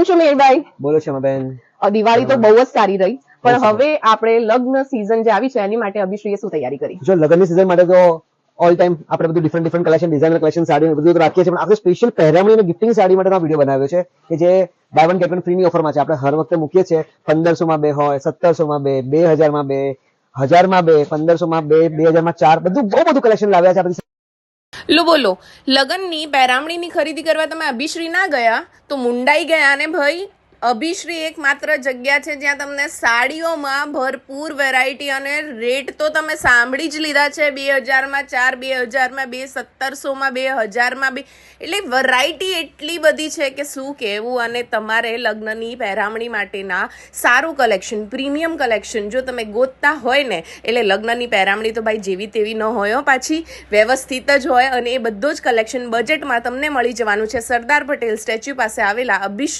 કેમ છો મેરભાઈ? બોલો ક્ષમાબેન. દિવાળી તો બહુ જ સારી રહી, પણ હવે આપણે લગ્ન સીઝન જે આવી છે એની માટે અભિશ્રીએ શું તૈયારી કરી? જો લગ્નની સીઝન માટે તો ઓલ ટાઈમ આપણે બધું different collection, designer collection, sari બધું તો રાખીએ છીએ, પણ આપણે સ્પેશિયલ પહેરામણી અને ગિફ્ટિંગ સાડી માટે વિડીયો બનાવ્યો છે કે જે બાય વન ગેટ વન ફ્રીની ઓફરમાં છે. આપણે હર વખતે મૂકીએ છીએ 1500 માં 2 હોય, 1700 માં 2, 2000 માં 2, 1000 માં 2, 1500 માં 2, 2000 માં 4, બધું બહુ બધું કલેક્શન લાવ્યા છે આપણે. લો બોલો, લગ્નની પહેરામણીની ખરીદી કરવા તમે અભિશ્રી ના ગયા તો મુંડાઈ ગયા ને ભાઈ. અભિશ્રી એક માત્ર જગ્યા છે જ્યાં તમને સાડીઓમાં ભરપૂર વેરાયટી અને રેટ તો તમે સાંભળી જ લીધા છે. 2000 માં 4, 2000 માં 2, 1700 માં 2, 1000 માં 2, એટલે વેરાયટી એટલી બધી છે કે શું કહેવું. અને તમારે લગ્નની પહેરામણી માટેના સારું કલેક્શન, પ્રીમિયમ કલેક્શન જો તમે ગોતતા હોય ને, એટલે લગ્નની પહેરામણી તો ભાઈ જેવી તેવી ન હોય, પાછી વ્યવસ્થિત જ હોય. અને એ બધું જ કલેક્શન બજેટમાં તમને મળી જવાનું છે સરદાર પટેલ સ્ટેચ્યુ પાસે આવેલા અભિશ્રી